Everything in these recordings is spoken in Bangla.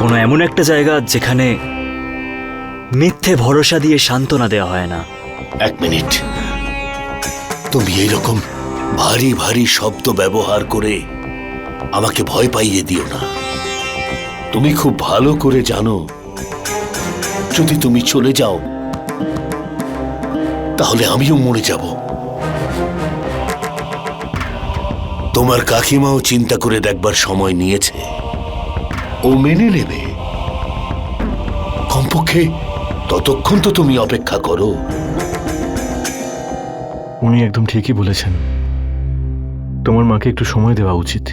কোনো এমন একটা জায়গা যেখানে মিথ্যে ভরসা দিয়ে সান্ত্বনা দেওয়া হয় না। এক মিনিট, তুমি এইরকম ভারী ভারী শব্দ ব্যবহার করে আমাকে ভয় পাইয়ে দিও না। তুমি খুব ভালো করে জানো যদি তুমি চলে যাও তাহলে আমিও মরে যাব। তোমার কাকিমাও চিন্তা করে দেখবার সময় নিয়েছে, ও মেনে নেবে। কমপক্ষে ততক্ষণ তো তুমি অপেক্ষা করো। উনি একদম ঠিকই বলেছেন, তোমার মাকে একটু সময় দেওয়া উচিত।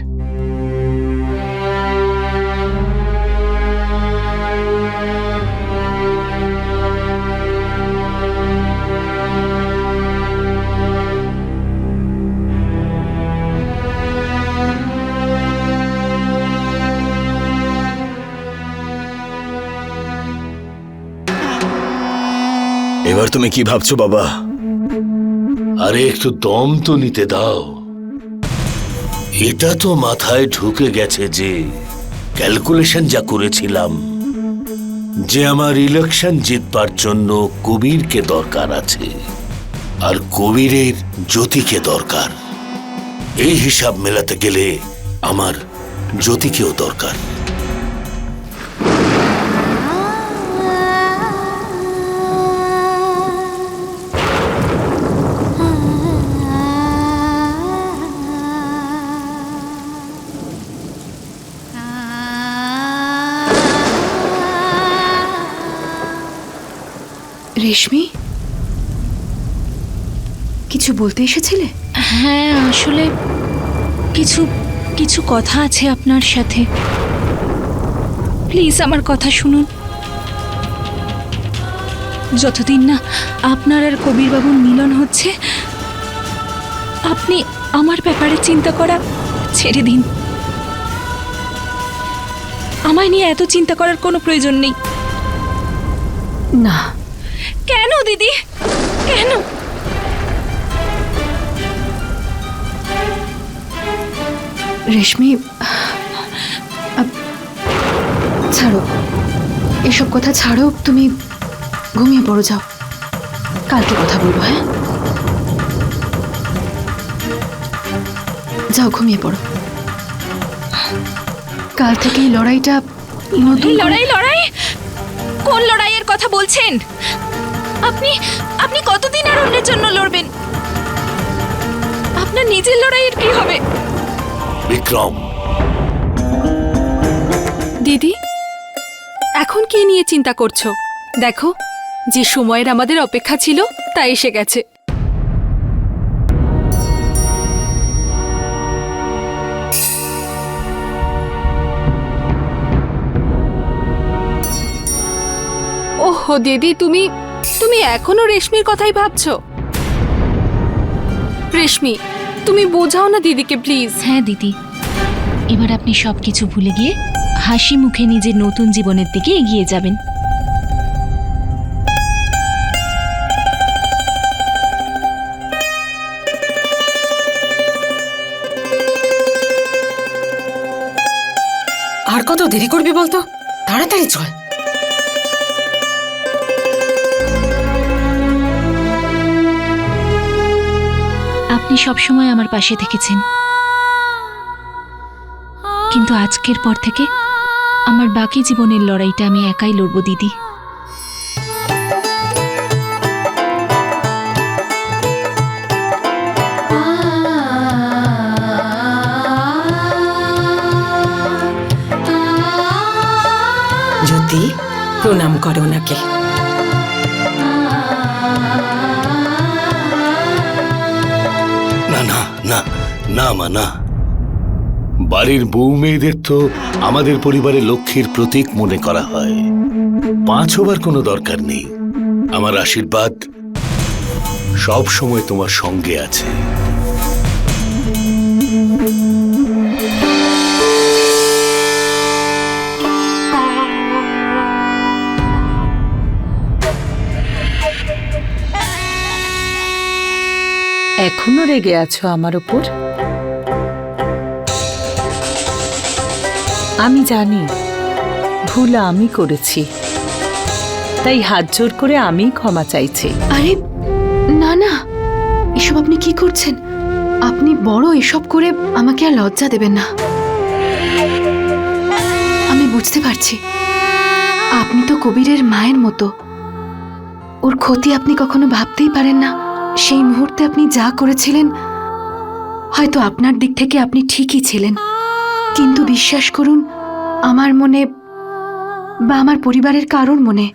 এবার তুমি কি ভাবছো বাবা? আরে একটু দম তো নিতে দাও। এটা তো মাথায় ঢুকে গেছে যে ক্যালকুলেশন যা করেছিলাম যে আমার ইলেকশন জিতবার জন্য কবিরকে দরকার আছে আর কবিরের জ্যোতিকে দরকার। এই হিসাব মেলাতে গেলে আমার জ্যোতিকেও দরকার। রেশমি, কিছু বলতে এসেছিলে? হ্যাঁ, আসলে কিছু কিছু কথা আছে আপনার সাথে। প্লিজ আমার কথা শুনুন। যতদিন না আপনার আর কবির বাবুর মিলন হচ্ছে, আপনি আমার ব্যাপারে চিন্তা করা ছেড়ে দিন। আমায় নিয়ে এত চিন্তা করার কোনো প্রয়োজন নেই। না। কেন দিদি, কেন? রেশমি, ছাড়ো এসব কথা, ছাড়ো। তুমি ঘুমিয়ে পড়ো, যাও। কালকে কথা বলবো। হ্যাঁ, যাও ঘুমিয়ে পড়ো। কাল থেকে এই লড়াইটা নতুন। লড়াই? লড়াই? কোন লড়াইয়ের কথা বলছেন আপনি? আপনি কতদিন আর অন্যের জন্য লড়বেন? আপনার নিজের লড়াইয়ের কি হবে? বিক্রম, দিদি, এখন কি নিয়ে চিন্তা করছো? দেখো, যে সময়ের আমাদের অপেক্ষা ছিল তা এসে গেছে। ওহো দিদি, তুমি এখনো রেশমির কথাই ভাবছো? রেশমি, তুমি বোঝাও না দিদিকে প্লিজ। হ্যাঁ দিদি, এবার আপনি সবকিছু ভুলে গিয়ে হাসি মুখে নিজের নতুন জীবনের দিকে এগিয়ে যাবেন। আর কত দেরি করবি বলতো? তাড়াতাড়ি চল। আপনি সবসময় আমার পাশে থেকেছেন, কিন্তু আজকের পর থেকে আমার বাকি জীবনের লড়াইটা আমি একাই লড়ব দিদি। জ্যোতি, প্রণাম করো ওনাকে। না না না না মা, না। বাড়ির বউ মেয়েদের তো আমাদের পরিবারের লক্ষ্মীর প্রতীক মনে করা হয়। 5 হবার কোনো দরকার নেই। আমার আশীর্বাদ সব সময় তোমার সঙ্গে আছে। এখনো রেগে আছো আমার উপর? আমি জানি ভুল আমি করেছি, তাই হাত জোর করে আমি ক্ষমা চাইছি। আরে না না, এসব আপনি কি করছেন? আপনি বড়, এসব করে আমাকে আর লজ্জা দেবেন না। আমি বুঝতে পারছি, আপনি তো কবিরের মায়ের মতো। ওর ক্ষতি আপনি কখনো ভাবতেই পারেন না। সেই মুহূর্তে আপনি যা করেছিলেন, হয়তো আপনার দিক থেকে আপনি ঠিকই ছিলেন, কিন্তু বিশ্বাস করুন, আমার মনে বা আমার পরিবারের কারোর মনে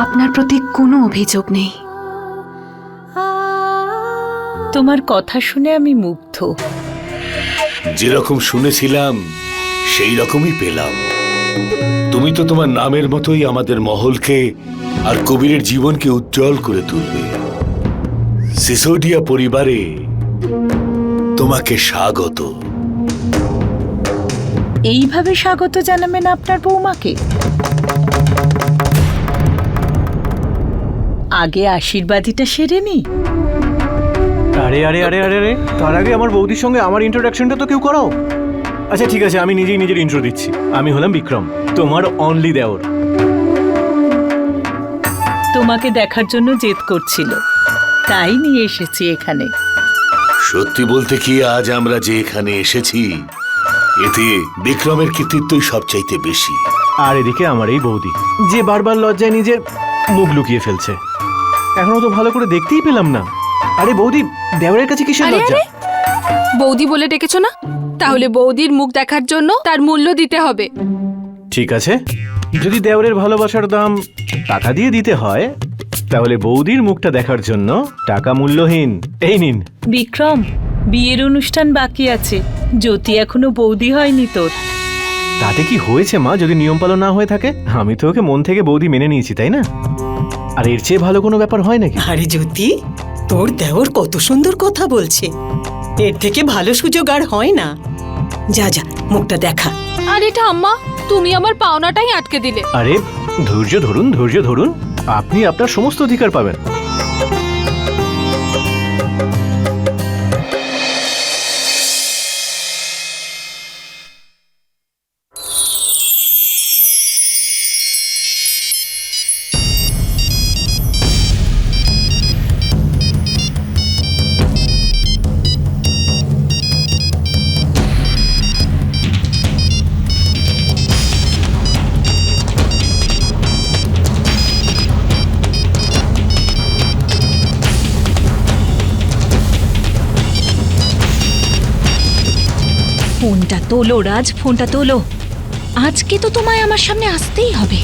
আপনার প্রতি কোনো অভিযোগ নেই। তোমার কথা শুনে আমি মুগ্ধ। যেরকম শুনেছিলাম সেই রকমই পেলাম। তুমি তো তোমার নামের মতোই আমাদের মহলকে আর কবিরের জীবনকে উজ্জ্বল করে তুলবে। সিসোডিয়া পরিবারে তোমাকে স্বাগত। এইভাবে স্বাগত জানাবেন আপনার বৌমাকে? আগে আশীর্বাদীটা সেরে নি। আরে আরে আরে আরে আরে, তার আগে আমার বৌদির সঙ্গে আমার ইন্ট্রোডাকশনটা তো কেউ করাও। আচ্ছা ঠিক আছে, আমি নিজেই নিজের ইন্ট্রো দিচ্ছি। আমি হলাম বিক্রম, তোমার অনলি দেওর। তোমাকে দেখার জন্য জেদ করছিল, তাই নিয়ে এসেছি এখানে। সত্যি বলতে কি, আজ আমরা যে এখানে এসেছি, এতে বিক্রমের কৃতিত্বই সবচাইতে বেশি। আর এদিকে আমার এই বৌদি, যে বারবার লজ্জায় নিজের মুখ লুকিয়ে ফেলছে। এখনো তো ভালো করে দেখতেই পেলাম না। আরে বৌদি, দেওরের কাছে কিসের আরে লজ্জা? আরে, বৌদি বলে ডেকেছো না? তাহলে বৌদির মুখ দেখার জন্য তার মূল্য দিতে হবে। ঠিক আছে, যদি দেওরের ভালোবাসার দাম টাকা দিয়ে দিতে হয়, তাহলে বৌদির মুখটা দেখার জন্য টাকা মূল্যহীন। এই নিন। বিক্রম, বিয়ের অনুষ্ঠান বাকি আছে, জ্যোতি এখনো বৌদি হয়নি তোর। তাতে কি হয়েছে মা, যদি নিয়ম পালন না হয়ে থাকে? আমি তো ওকে মন থেকে বৌদি মেনে নিয়েছি, তাই না? আর এর চেয়ে ভালো কোনো ব্যাপার হয় নাকি? আরে জ্যোতি, তোর দেওর কত সুন্দর কথা বলছে, এর থেকে ভালো সুযোগ আর হয় না। যা যা, মুখটা দেখা। আরে ঠাম্মা, তুমি আমার পাওনাটাই আটকে দিলে। আরে ধৈর্য ধরুন, ধৈর্য ধরুন, আপনি আপনার সমস্ত অধিকার পাবেন। ফোনটা তোলো রাজ, ফোনটা তোলো। আজকে তো তোমায় আমার সামনে আসতেই হবে।